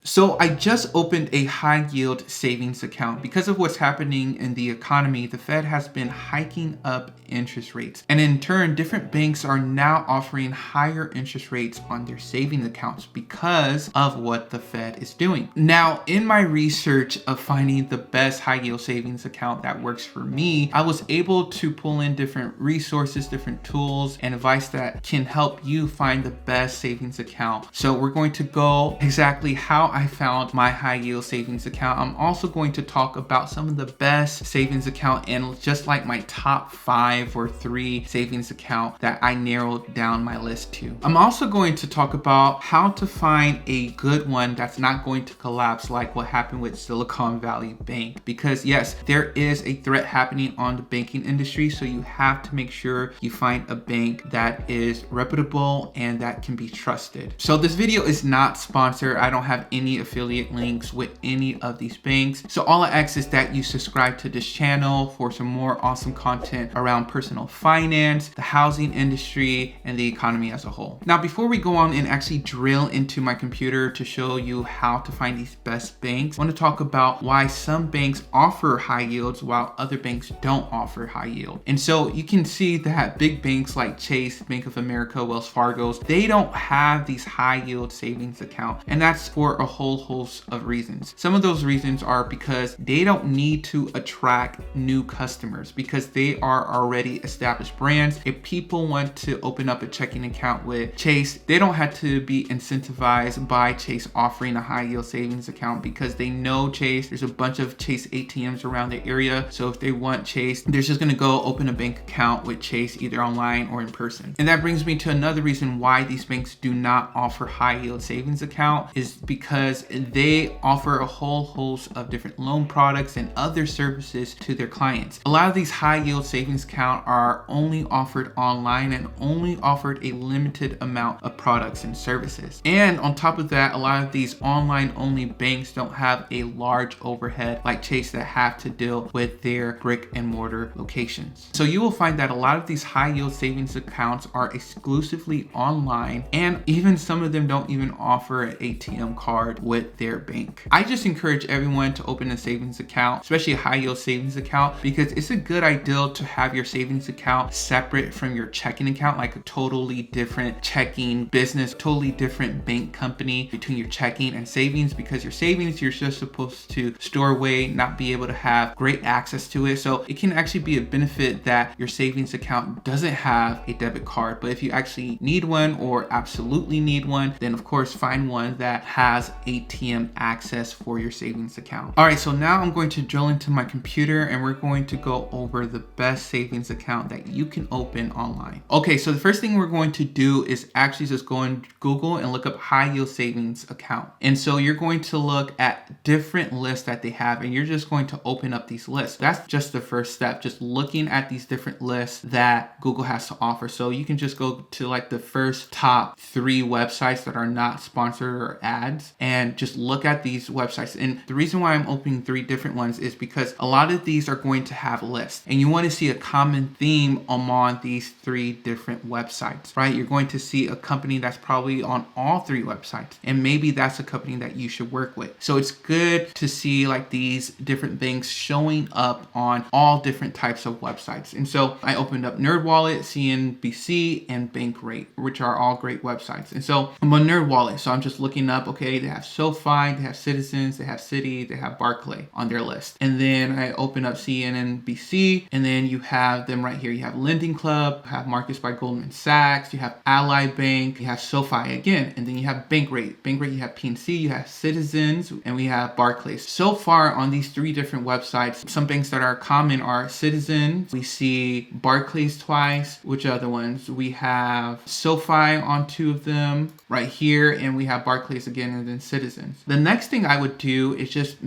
So I just opened a high yield savings account. Because of what's happening in the economy, the Fed has been hiking up interest rates. And in turn, different banks are now offering higher interest rates on their savings accounts because of what the Fed is doing. Now, in my research of finding the best high yield savings account that works for me, I was able to pull in different resources, different tools, and advice that can help you find the best savings account. So we're going to go exactly how I found my high yield savings account. I'm also going to talk about some of the best savings account and just like my top 5 or 3 savings account that I narrowed down my list to. I'm also going to talk about how to find a good one that's not going to collapse like what happened with Silicon Valley Bank, because yes, there is a threat happening on the banking industry, so you have to make sure you find a bank that is reputable and that can be trusted. So this video is not sponsored. I don't have any affiliate links with any of these banks. So all I ask is that you subscribe to this channel for some more awesome content around personal finance, the housing industry, and the economy as a whole. Now, before we go on and actually drill into my computer to show you how to find these best banks, I want to talk about why some banks offer high yields while other banks don't offer high yield. And so you can see that big banks like Chase, Bank of America, Wells Fargo's, they don't have these high yield savings accounts. And that's for a whole host of reasons. Some of those reasons are because they don't need to attract new customers because they are already established brands. If people want to open up a checking account with Chase, they don't have to be incentivized by Chase offering a high yield savings account because they know Chase. There's a bunch of Chase ATMs around the area. So if they want Chase, they're just going to go open a bank account with Chase either online or in person. And that brings me to another reason why these banks do not offer high yield savings account is because they offer a whole host of different loan products and other services to their clients. A lot of these high yield savings accounts are only offered online and only offered a limited amount of products and services. And on top of that, a lot of these online only banks don't have a large overhead like Chase that have to deal with their brick and mortar locations. So you will find that a lot of these high yield savings accounts are exclusively online, and even some of them don't even offer an ATM card with their bank. I just encourage everyone to open a savings account, especially a high yield savings account, because it's a good idea to have your savings account separate from your checking account, like a totally different checking business, totally different bank company between your checking and savings, because your savings, you're just supposed to store away, not be able to have great access to it. So it can actually be a benefit that your savings account doesn't have a debit card. But if you actually need one or absolutely need one, then of course find one that has ATM access for your savings account. All right, so now I'm going to drill into my computer and we're going to go over the best savings account that you can open online. Okay, so the first thing we're going to do is actually just go on Google and look up high yield savings account. And so you're going to look at different lists that they have and you're just going to open up these lists. That's just the first step, just looking at these different lists that Google has to offer. So you can just go to like the first top 3 websites that are not sponsored or ads and just look at these websites. And the reason why I'm opening 3 different ones is because a lot of these are going to have lists and you want to see a common theme among these 3 different websites, right? You're going to see a company that's probably on all 3 websites, and maybe that's a company that you should work with. So it's good to see like these different things showing up on all different types of websites. And so I opened up NerdWallet, CNBC, and Bankrate, which are all great websites. And so I'm on NerdWallet, so I'm just looking up, okay, they have SoFi, they have Citizens, they have Citi, they have Barclay on their list. And then I open up CNBC, and then you have them right here. You have Lending Club, you have Markets by Goldman Sachs, you have Ally Bank, you have SoFi again, and then you have Bankrate. Bankrate, you have PNC, you have Citizens, and we have Barclays. So far on these 3 different websites, some banks that are common are Citizens, we see Barclays twice. Which other ones? We have SoFi on 2 of them right here, and we have Barclays again, and then Citizens. The next thing I would do is just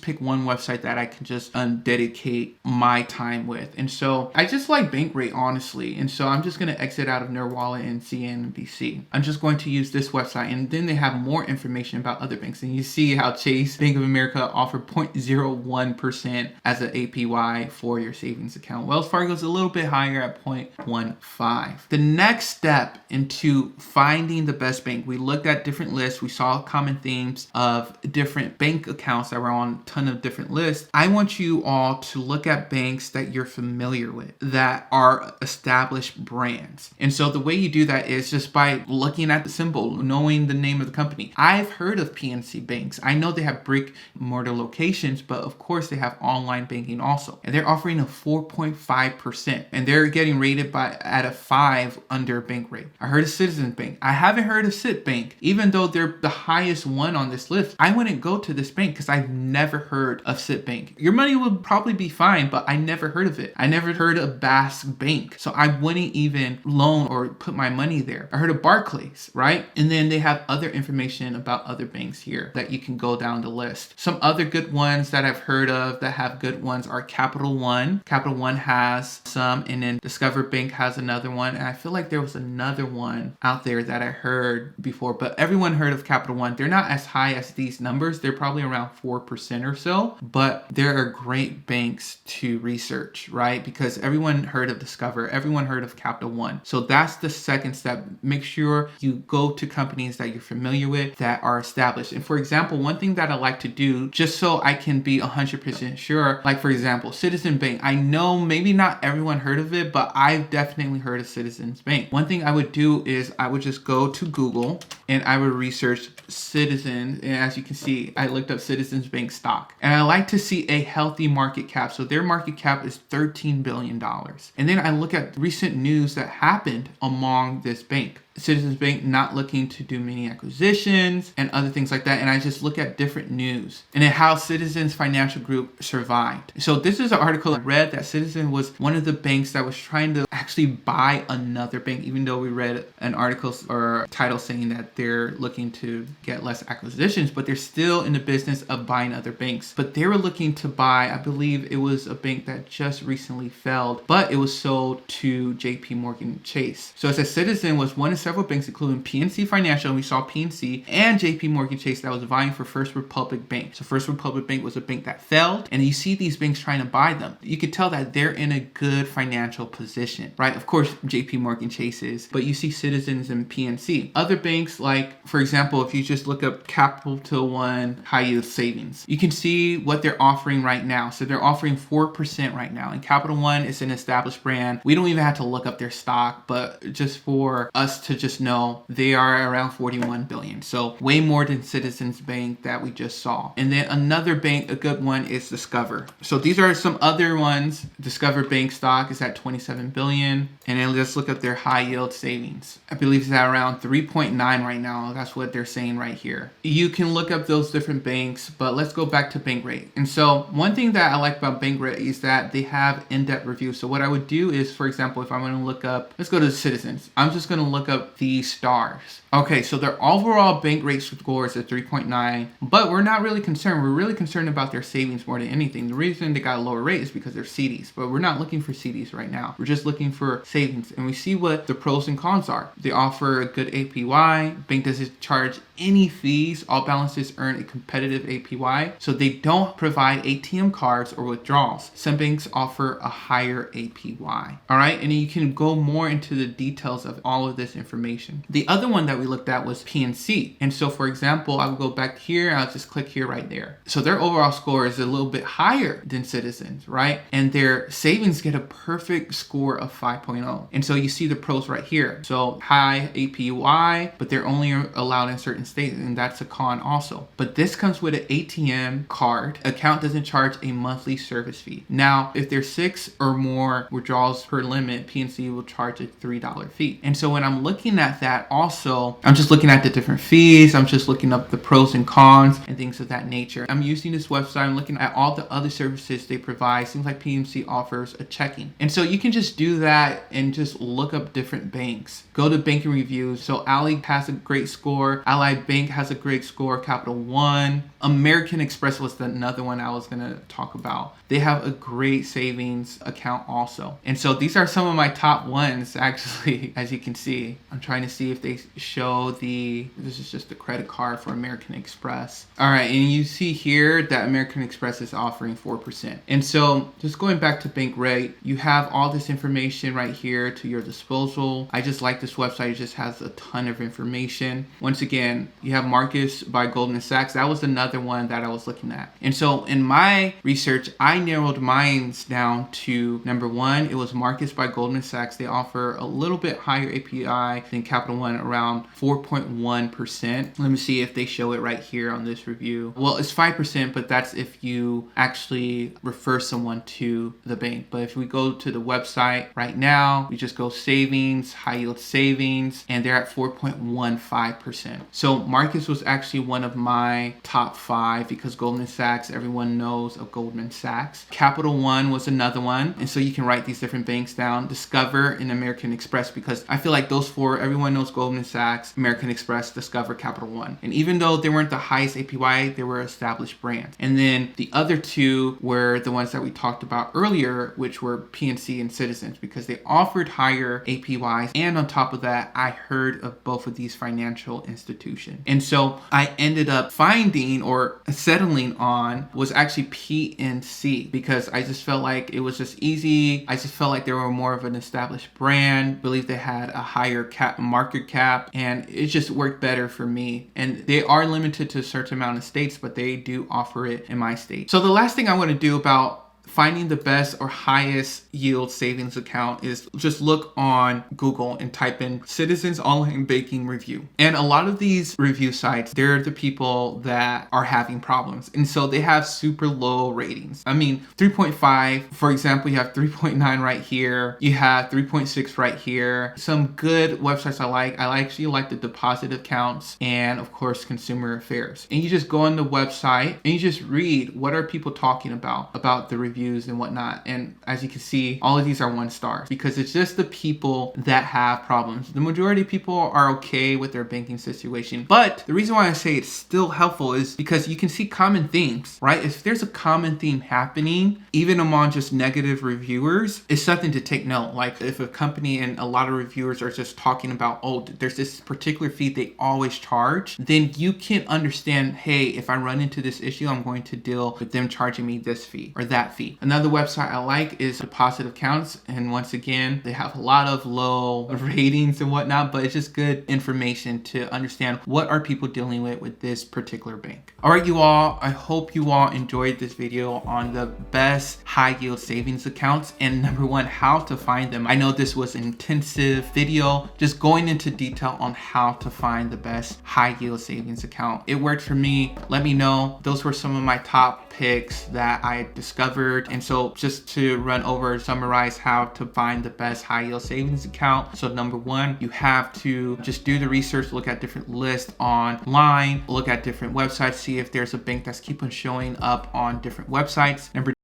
pick one website that I can just dedicate my time with. And so I just like Bankrate, honestly. And so I'm just going to exit out of NerdWallet and CNBC. I'm just going to use this website, and then they have more information about other banks. And you see how Chase, Bank of America offer 0.01% as an APY for your savings account. Wells Fargo is a little bit higher at 0.15. The next step into finding the best bank, we looked at different lists, we saw a common common themes of different bank accounts that were on a ton of different lists, I want you all to look at banks that you're familiar with that are established brands. And so the way you do that is just by looking at the symbol, knowing the name of the company. I've heard of PNC banks. I know they have brick and mortar locations, but of course they have online banking also. And they're offering a 4.5%, and they're getting rated at a 5 under bank rate. I heard of Citizens Bank. I haven't heard of Cit Bank, even though they're the highest one on this list. I wouldn't go to this bank because I've never heard of Cit Bank. Your money would probably be fine, but I never heard of it. I never heard of Basque Bank, so I wouldn't even loan or put my money there. I heard of Barclays, right? And then they have other information about other banks here that you can go down the list. Some other good ones that I've heard of that have good ones are Capital One. Capital One has some, and then Discover Bank has another one. And I feel like there was another one out there that I heard before, but everyone heard of Capital One. They're not as high as these numbers. They're probably around 4% or so, but there are great banks to research, right? Because everyone heard of Discover, everyone heard of Capital One. So that's the second step. Make sure you go to companies that you're familiar with that are established. And for example, one thing that I like to do, just so I can be 100% sure, like for example, Citizen Bank. I know maybe not everyone heard of it, but I've definitely heard of Citizens Bank. One thing I would do is I would just go to Google and I would research Citizens. And as you can see, I looked up Citizens Bank stock. And I like to see a healthy market cap. So their market cap is $13 billion. And then I look at recent news that happened among this bank. Citizens Bank not looking to do many acquisitions and other things like that. And I just look at different news and then how Citizens Financial Group survived. So this is an article I read that Citizen was one of the banks that was trying to actually buy another bank, even though we read an article or title saying that they're looking to get less acquisitions, but they're still in the business of buying other banks. But they were looking to buy, I believe it was a bank that just recently failed, but it was sold to JP Morgan Chase. So it says Citizen was one of several banks, including PNC Financial, and we saw PNC, and JP Morgan Chase that was vying for First Republic Bank. So First Republic Bank was a bank that failed, and you see these banks trying to buy them. You could tell that they're in a good financial position, right? Of course, JP Morgan Chase is, but you see Citizens and PNC. Other banks, like, for example, if you just look up Capital One High Yield Savings, you can see what they're offering right now. So they're offering 4% right now, and Capital One is an established brand. We don't even have to look up their stock, but just for us to just know, they are around 41 billion. So way more than Citizens Bank that we just saw. And then another bank, a good one, is Discover. So these are some other ones. Discover Bank stock is at 27 billion. And then let's look at their high yield savings. I believe it's at around 3.9 right now. That's what they're saying right here. You can look up those different banks, but let's go back to Bankrate. And so one thing that I like about Bankrate is that they have in-depth reviews. So what I would do is, for example, if I'm going to look up, let's go to Citizens. I'm just going to look up the stars. Okay, so their overall bank rate score is at 3.9, but we're not really concerned. We're really concerned about their savings more than anything. The reason they got a lower rate is because they're CDs, but we're not looking for CDs right now. We're just looking for savings, and we see what the pros and cons are. They offer a good APY. Bank doesn't charge any fees. All balances earn a competitive APY, so they don't provide ATM cards or withdrawals. Some banks offer a higher APY. All right, and you can go more into the details of all of this information. The other one that we looked at was PNC. And so for example, I will go back here, I'll just click here right there. So their overall score is a little bit higher than Citizens, right? And their savings get a perfect score of 5.0. And so you see the pros right here. So high APY, but they're only allowed in certain states, and that's a con also. But this comes with an ATM card. Account doesn't charge a monthly service fee. Now, if there's 6 or more withdrawals per limit, PNC will charge a $3 fee. And so when I'm looking at that also, I'm just looking at the different fees. I'm just looking up the pros and cons and things of that nature. I'm using this website. I'm looking at all the other services they provide. Seems like PNC offers a checking. And so you can just do that and just look up different banks. Go to banking reviews. So Ally has a great score. Ally Bank has a great score. Capital One. American Express was another one I was going to talk about. They have a great savings account also. And so these are some of my top ones, actually, as you can see. I'm trying to see if they show show this is just the credit card for American Express. All right, and you see here that American Express is offering 4%. And so just going back to bank rate, you have all this information right here to your disposal. I just like this website. It just has a ton of information. Once again, you have Marcus by Goldman Sachs. That was another one that I was looking at. And so in my research, I narrowed mine down to number one, it was Marcus by Goldman Sachs. They offer a little bit higher APY than Capital One, around 4.1%. Let me see if they show it right here on this review. Well, it's 5%, but that's if you actually refer someone to the bank. But if we go to the website right now, we just go savings, high yield savings, and they're at 4.15%. So Marcus was actually one of my top 5 because Goldman Sachs, everyone knows of Goldman Sachs. Capital One was another one. And so you can write these different banks down. Discover and American Express, because I feel like those 4, everyone knows Goldman Sachs, American Express, Discover, Capital One. And even though they weren't the highest APY, they were established brands. And then the other 2 were the ones that we talked about earlier, which were PNC and Citizens, because they offered higher APYs. And on top of that, I heard of both of these financial institutions. And so I ended up finding or settling on was actually PNC, because I just felt like it was just easy. I just felt like they were more of an established brand, believe they had a higher market cap, and it just worked better for me. And they are limited to a certain amount of states, but they do offer it in my state. So the last thing I want to do about finding the best or highest yield savings account is just look on Google and type in Citizens Online Banking Review. And a lot of these review sites, they're the people that are having problems. And so they have super low ratings. I mean, 3.5, for example, you have 3.9 right here. You have 3.6 right here. Some good websites I actually like the deposit accounts and of course Consumer Affairs. And you just go on the website and you just read what are people talking about the reviews and whatnot. And as you can see, all of these are 1 stars because it's just the people that have problems. The majority of people are okay with their banking situation. But the reason why I say it's still helpful is because you can see common themes, right? If there's a common theme happening, even among just negative reviewers, it's something to take note. Like if a company and a lot of reviewers are just talking about, oh, there's this particular fee they always charge, then you can understand, hey, if I run into this issue, I'm going to deal with them charging me this fee or that fee. Another website I like is Deposit Accounts. And once again, they have a lot of low ratings and whatnot, but it's just good information to understand what are people dealing with this particular bank. All right, you all, I hope you all enjoyed this video on the best high yield savings accounts and number 1, how to find them. I know this was an intensive video, just going into detail on how to find the best high yield savings account. It worked for me. Let me know. Those were some of my top picks that I discovered. And so just to run over, summarize how to find the best high yield savings account. So number 1, you have to just do the research, look at different lists online, look at different websites, see if there's a bank that's keep on showing up on different websites. Number 2,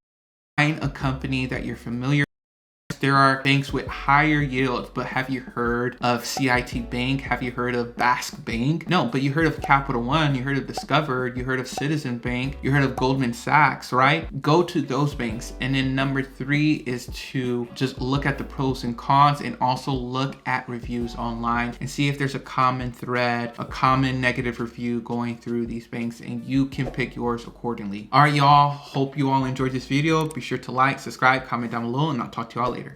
find a company that you're familiar. There are banks with higher yields, but have you heard of CIT Bank? Have you heard of Basque Bank? No, but you heard of Capital One, you heard of Discover, you heard of Citizen Bank, you heard of Goldman Sachs, right? Go to those banks. And then number 3 is to just look at the pros and cons and also look at reviews online and see if there's a common thread, a common negative review going through these banks, and you can pick yours accordingly. All right, y'all, hope you all enjoyed this video. Be sure to like, subscribe, comment down below, and I'll talk to y'all later.